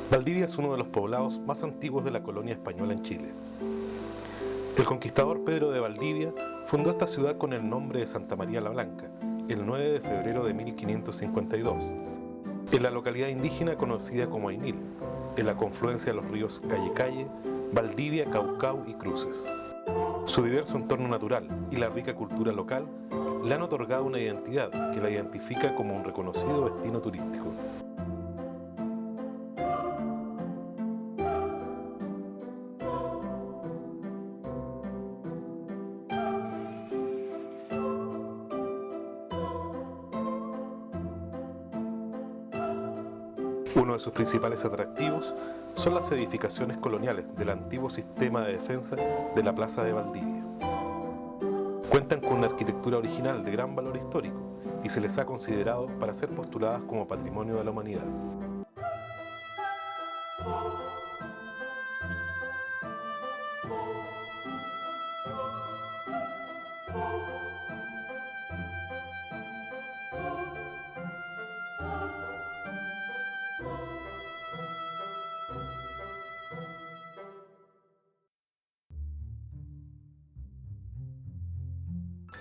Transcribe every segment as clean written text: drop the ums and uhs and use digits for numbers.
Valdivia es uno de los poblados más antiguos de la colonia española en Chile. El conquistador Pedro de Valdivia fundó esta ciudad con el nombre de Santa María la Blanca, el 9 de febrero de 1552, en la localidad indígena conocida como Ainil, en la confluencia de los ríos Calle, Valdivia, Caucau y Cruces. Su diverso entorno natural y la rica cultura local le han otorgado una identidad que la identifica como un reconocido destino turístico. Uno de sus principales atractivos son las edificaciones coloniales del antiguo sistema de defensa de la Plaza de Valdivia. Cuentan con una arquitectura original de gran valor histórico y se les ha considerado para ser postuladas como Patrimonio de la Humanidad.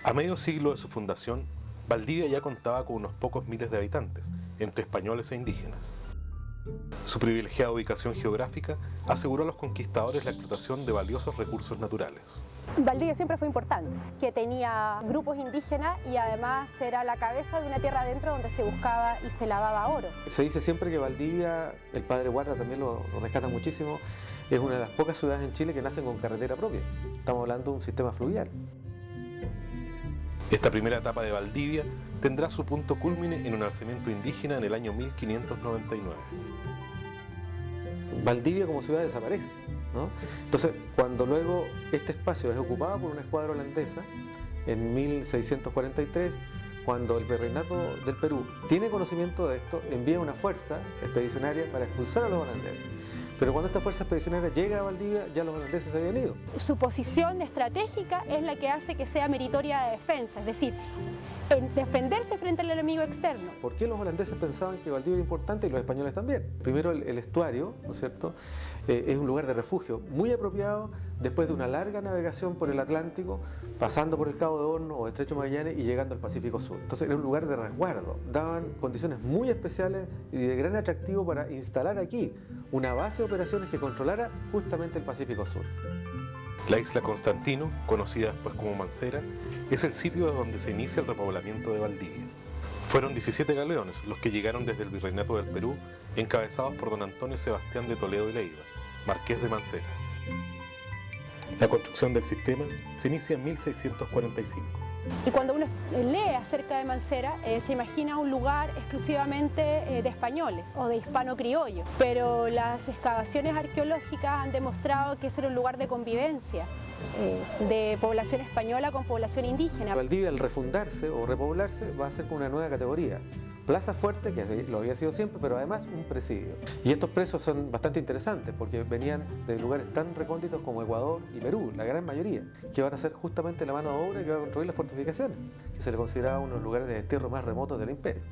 A medio siglo de su fundación, Valdivia ya contaba con unos pocos miles de habitantes, entre españoles e indígenas. Su privilegiada ubicación geográfica aseguró a los conquistadores la explotación de valiosos recursos naturales. Valdivia siempre fue importante, que tenía grupos indígenas y además era la cabeza de una tierra adentro donde se buscaba y se lavaba oro. Se dice siempre que Valdivia, el padre Guarda también lo rescata muchísimo, es una de las pocas ciudades en Chile que nacen con carretera propia. Estamos hablando de un sistema fluvial. Esta primera etapa de Valdivia tendrá su punto cúlmine en un alzamiento indígena en el año 1599. Valdivia como ciudad desaparece, ¿no? Entonces, cuando luego este espacio es ocupado por una escuadra holandesa, en 1643, cuando el virreinato del Perú tiene conocimiento de esto, envía una fuerza expedicionaria para expulsar a los holandeses. Pero cuando esta fuerza expedicionaria llega a Valdivia, ya los holandeses se habían ido. Su posición estratégica es la que hace que sea meritoria de defensa, es decir, en defenderse frente al enemigo externo. ¿Por qué los holandeses pensaban que Valdivia era importante y los españoles también? Primero, el estuario, ¿no es cierto?, es un lugar de refugio muy apropiado después de una larga navegación por el Atlántico, pasando por el Cabo de Horno o Estrecho Magallanes y llegando al Pacífico Sur. Entonces era un lugar de resguardo. Daban condiciones muy especiales y de gran atractivo para instalar aquí una base de operaciones que controlara justamente el Pacífico Sur. La isla Constantino, conocida después como Mancera, es el sitio donde se inicia el repoblamiento de Valdivia. Fueron 17 galeones los que llegaron desde el Virreinato del Perú, encabezados por don Antonio Sebastián de Toledo y Leiva, marqués de Mancera. La construcción del sistema se inicia en 1645. Y cuando uno lee acerca de Mancera, se imagina un lugar exclusivamente de españoles o de hispano-criollos, pero las excavaciones arqueológicas han demostrado que ese era un lugar de convivencia de población española con población indígena. Valdivia, al refundarse o repoblarse, va a ser con una nueva categoría. Plaza fuerte, que lo había sido siempre, pero además un presidio. Y estos presos son bastante interesantes porque venían de lugares tan recónditos como Ecuador y Perú, la gran mayoría, que van a ser justamente la mano de obra que va a construir las fortificaciones, que se le consideraba uno de los lugares de destierro más remotos del imperio.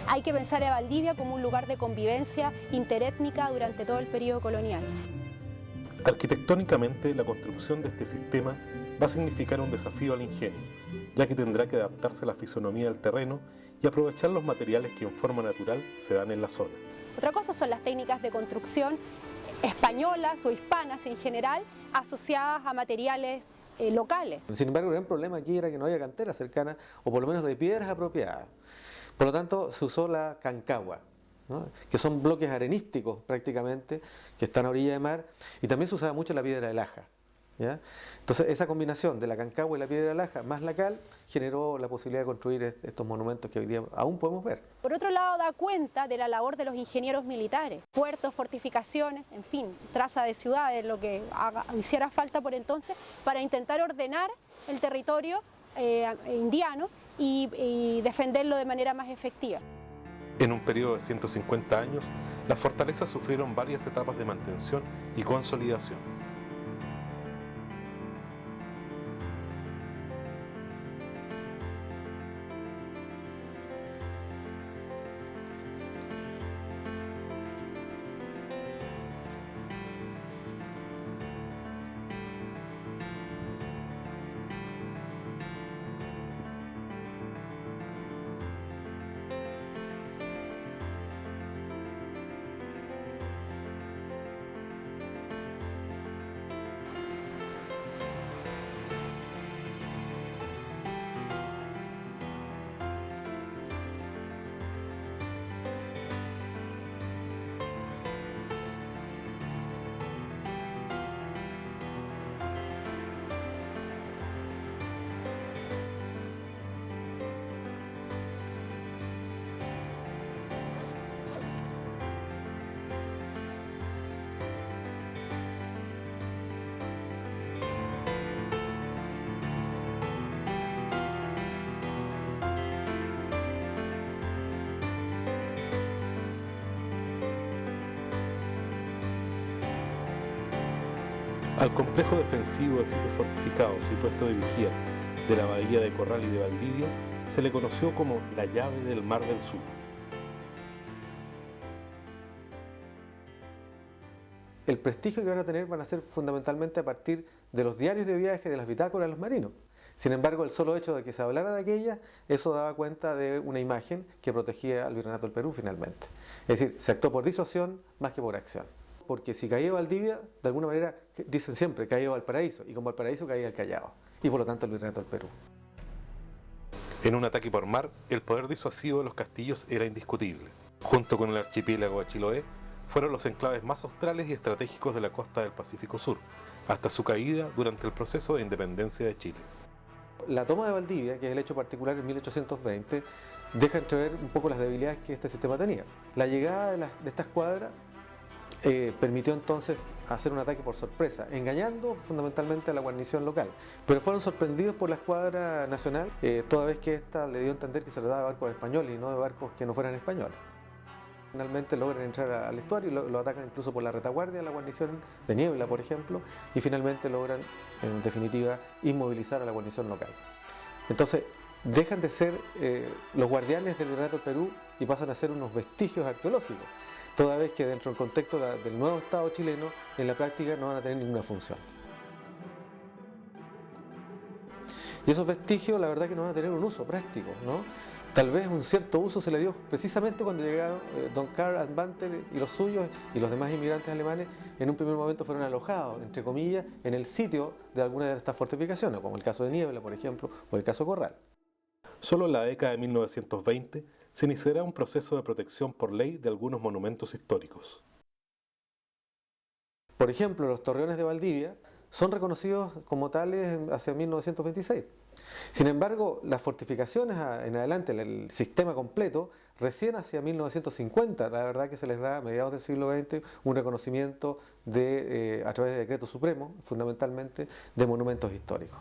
Hay que pensar a Valdivia como un lugar de convivencia interétnica durante todo el periodo colonial. Arquitectónicamente, la construcción de este sistema va a significar un desafío al ingenio, ya que tendrá que adaptarse a la fisonomía del terreno y aprovechar los materiales que en forma natural se dan en la zona. Otra cosa son las técnicas de construcción españolas o hispanas en general, asociadas a materiales locales. Sin embargo, el gran problema aquí era que no había cantera cercana, o por lo menos de piedras apropiadas. Por lo tanto, se usó la cancagua, ¿no?, que son bloques arenísticos prácticamente, que están a orilla de mar, y también se usaba mucho la piedra de laja, ¿ya? Entonces esa combinación de la cancagua y la piedra de laja más la cal generó la posibilidad de construir estos monumentos que hoy día aún podemos ver. Por otro lado, da cuenta de la labor de los ingenieros militares, puertos, fortificaciones, en fin, traza de ciudades, lo que hiciera falta por entonces para intentar ordenar el territorio indiano y defenderlo de manera más efectiva. En un periodo de 150 años, las fortalezas sufrieron varias etapas de mantención y consolidación. Al complejo defensivo de sitios fortificados y puesto de vigía de la bahía de Corral y de Valdivia se le conoció como la llave del Mar del Sur. El prestigio que van a tener van a ser fundamentalmente a partir de los diarios de viaje, de las bitácoras de los marinos. Sin embargo, el solo hecho de que se hablara de aquellas, eso daba cuenta de una imagen que protegía al Virreinato del Perú finalmente. Es decir, se actuó por disuasión más que por acción. Porque si caía Valdivia, de alguna manera, dicen siempre, caía Valparaíso, y con Valparaíso caía el Callao, y por lo tanto el Virreinato del Perú. En un ataque por mar, el poder disuasivo de los castillos era indiscutible. Junto con el archipiélago de Chiloé, fueron los enclaves más australes y estratégicos de la costa del Pacífico Sur, hasta su caída durante el proceso de independencia de Chile. La toma de Valdivia, que es el hecho particular en 1820, deja entrever un poco las debilidades que este sistema tenía. La llegada de estas escuadras permitió entonces hacer un ataque por sorpresa, engañando fundamentalmente a la guarnición local. Pero fueron sorprendidos por la escuadra nacional, toda vez que ésta le dio a entender que se trataba de barcos españoles y no de barcos que no fueran españoles. Finalmente logran entrar al estuario y lo atacan incluso por la retaguardia de la guarnición de Niebla, por ejemplo, y finalmente logran, en definitiva, inmovilizar a la guarnición local. Entonces, dejan de ser los guardianes del Virreinato del Perú y pasan a ser unos vestigios arqueológicos, toda vez que dentro del contexto del nuevo Estado chileno, en la práctica no van a tener ninguna función. Y esos vestigios, la verdad que no van a tener un uso práctico, ¿no? Tal vez un cierto uso se le dio precisamente cuando llegaron don Karl Advanter y los suyos y los demás inmigrantes alemanes. En un primer momento fueron alojados, entre comillas, en el sitio de alguna de estas fortificaciones, como el caso de Niebla, por ejemplo, o el caso Corral. Solo en la década de 1920 se iniciará un proceso de protección por ley de algunos monumentos históricos. Por ejemplo, los torreones de Valdivia son reconocidos como tales hacia 1926. Sin embargo, las fortificaciones en adelante, el sistema completo, recién hacia 1950, la verdad que se les da a mediados del siglo XX un reconocimiento a través de decretos supremos, fundamentalmente, de monumentos históricos.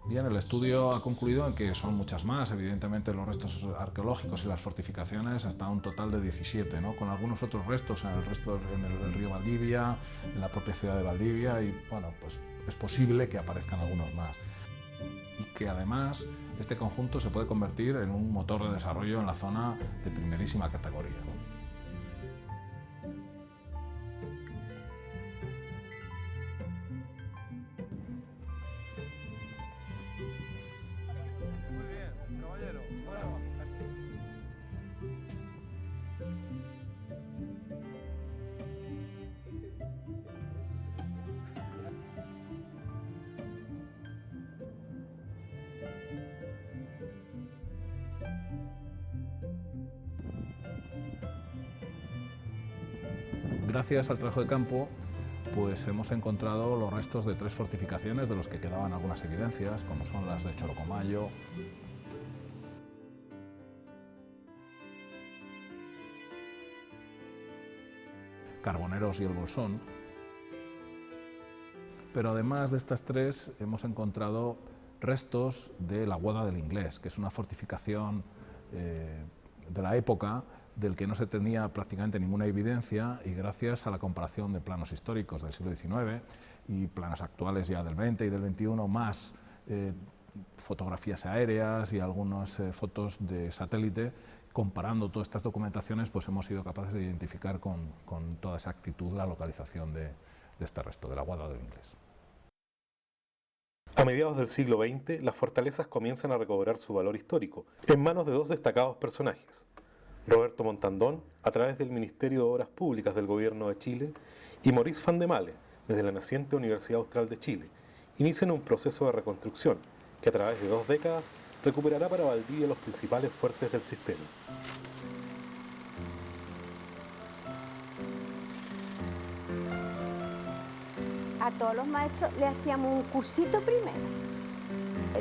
Bien, el estudio ha concluido en que son muchas más, evidentemente los restos arqueológicos y las fortificaciones, hasta un total de 17, ¿no? Con algunos otros restos en el río Valdivia, en la propia ciudad de Valdivia, y bueno, pues es posible que aparezcan algunos más. Y que además este conjunto se puede convertir en un motor de desarrollo en la zona de primerísima categoría, ¿no? Gracias al trabajo de campo, pues hemos encontrado los restos de 3 fortificaciones de los que quedaban algunas evidencias, como son las de Chorocomayo, Carboneros y el Bolsón. Pero además de estas 3 hemos encontrado restos de la Guada del Inglés, que es una fortificación de la época del que no se tenía prácticamente ninguna evidencia, y gracias a la comparación de planos históricos del siglo XIX y planos actuales ya del XX y del XXI, más fotografías aéreas y algunas fotos de satélite, comparando todas estas documentaciones, pues hemos sido capaces de identificar con toda exactitud la localización de este resto, de la Guada del Inglés. A mediados del siglo XX, las fortalezas comienzan a recobrar su valor histórico, en manos de 2 destacados personajes: Roberto Montandón, a través del Ministerio de Obras Públicas del Gobierno de Chile, y Maurice Van de Male, desde la naciente Universidad Austral de Chile, inician un proceso de reconstrucción que a través de 2 décadas recuperará para Valdivia los principales fuertes del sistema. A todos los maestros le hacíamos un cursito primero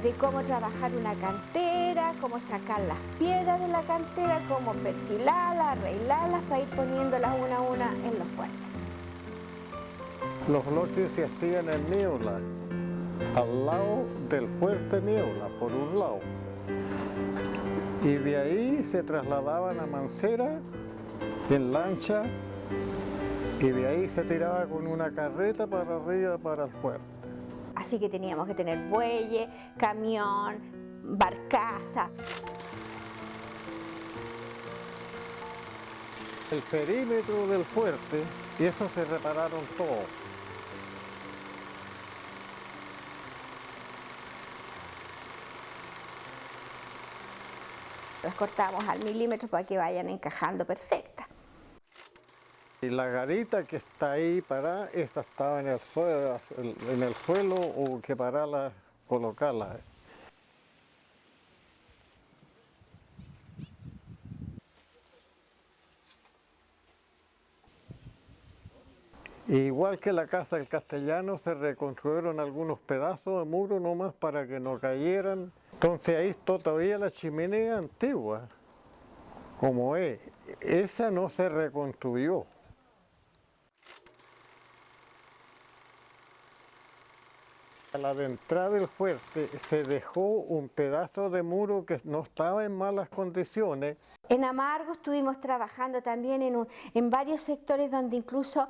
de cómo trabajar una cantera, cómo sacar las piedras de la cantera, cómo perfilarlas, arreglarlas para ir poniéndolas una a una en los fuertes. Los bloques se hacían en Niebla, al lado del fuerte Niebla, por un lado. Y de ahí se trasladaban a Mancera en lancha y de ahí se tiraba con una carreta para arriba para el fuerte. Así que teníamos que tener bueyes, camión, barcaza. El perímetro del fuerte, y eso se repararon todos. Las cortamos al milímetro para que vayan encajando perfectas. Y la garita que está ahí parada, esa estaba en el suelo, o que pararla, colocarla. Igual que la casa del Castellano, se reconstruyeron algunos pedazos de muro nomás para que no cayeran. Entonces ahí está todavía la chimenea antigua, como es. Esa no se reconstruyó. A la de entrada del fuerte se dejó un pedazo de muro que no estaba en malas condiciones. En Amargo estuvimos trabajando también en varios sectores donde incluso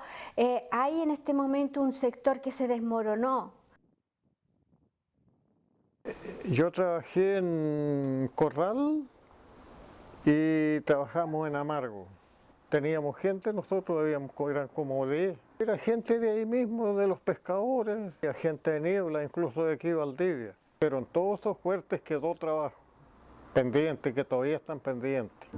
hay en este momento un sector que se desmoronó. Yo trabajé en Corral y trabajamos en Amargo. Teníamos gente, nosotros eran como 10. Era gente de ahí mismo, de los pescadores, gente de Niebla, incluso de aquí de Valdivia. Pero en todos esos fuertes quedó trabajo pendiente, que todavía están pendientes.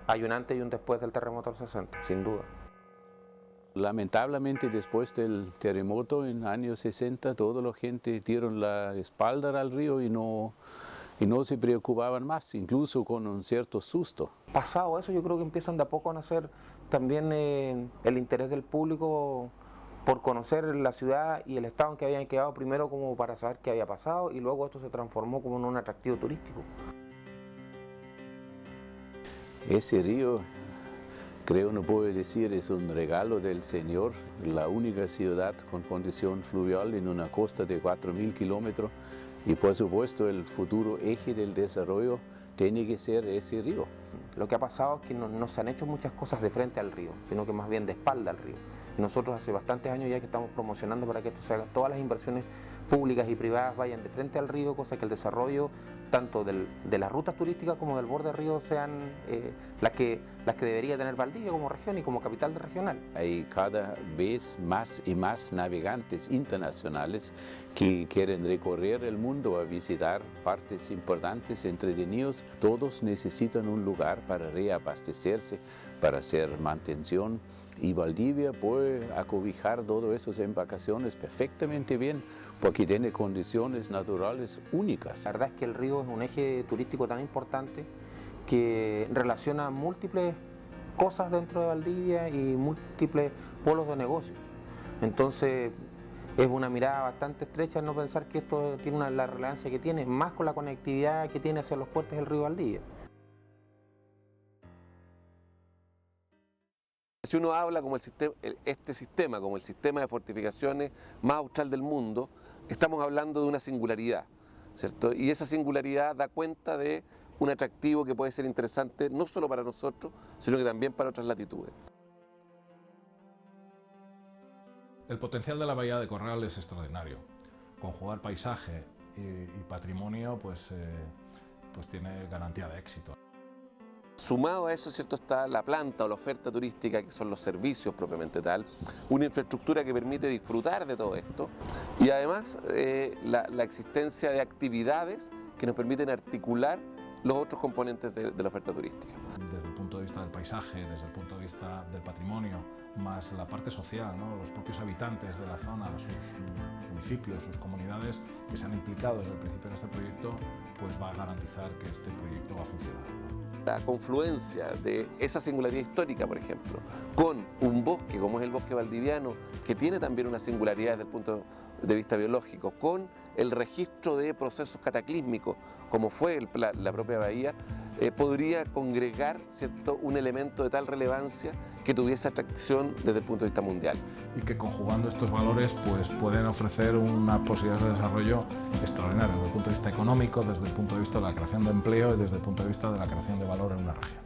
Hay un antes y un después del terremoto del 60, sin duda. Lamentablemente, después del terremoto en años 60, toda la gente dieron la espalda al río y no se preocupaban más, incluso con un cierto susto. Pasado eso, yo creo que empiezan de a poco a nacer también el interés del público por conocer la ciudad y el estado en que habían quedado, primero como para saber qué había pasado, y luego esto se transformó como en un atractivo turístico. Ese río, creo no puedo decir, es un regalo del Señor, la única ciudad con condición fluvial en una costa de 4.000 kilómetros, y por supuesto el futuro eje del desarrollo tiene que ser ese río. Lo que ha pasado es que no se han hecho muchas cosas de frente al río, sino que más bien de espalda al río. Y nosotros hace bastantes años ya que estamos promocionando para que esto se haga, todas las inversiones públicas y privadas vayan de frente al río, cosa que el desarrollo tanto de las rutas turísticas como del borde del río sean las que debería tener Valdivia como región y como capital regional. Hay cada vez más y más navegantes internacionales que quieren recorrer el mundo a visitar partes importantes, entretenidos. Todos necesitan un lugar para reabastecerse, para hacer mantención. Y Valdivia puede acobijar todo eso en vacaciones perfectamente bien, porque tiene condiciones naturales únicas. La verdad es que el río es un eje turístico tan importante que relaciona múltiples cosas dentro de Valdivia y múltiples polos de negocio. Entonces es una mirada bastante estrecha no pensar que esto tiene la relevancia que tiene, más con la conectividad que tiene hacia los fuertes del río Valdivia. Si uno habla como este sistema, como el sistema de fortificaciones más austral del mundo, estamos hablando de una singularidad, ¿cierto? Y esa singularidad da cuenta de un atractivo que puede ser interesante no solo para nosotros, sino que también para otras latitudes. El potencial de la bahía de Corral es extraordinario. Conjugar paisaje y patrimonio pues tiene garantía de éxito. Sumado a eso, ¿cierto?, está la planta o la oferta turística, que son los servicios propiamente tal, una infraestructura que permite disfrutar de todo esto y además la existencia de actividades que nos permiten articular los otros componentes de la oferta turística. Desde el punto de vista del paisaje, desde el punto de vista del patrimonio, más la parte social, ¿no? Los propios habitantes de la zona, sus municipios, sus comunidades que se han implicado desde el principio en este proyecto, pues va a garantizar que este proyecto va a funcionar. La confluencia de esa singularidad histórica, por ejemplo, con un bosque como es el bosque valdiviano, que tiene también una singularidad desde el punto de vista biológico, con el registro de procesos cataclísmicos, como fue la propia bahía, podría congregar, ¿cierto?, un elemento de tal relevancia que tuviese atracción desde el punto de vista mundial. Y que conjugando estos valores pues pueden ofrecer unas posibilidades de desarrollo extraordinarias desde el punto de vista económico, desde el punto de vista de la creación de empleo y desde el punto de vista de la creación de valor en una región.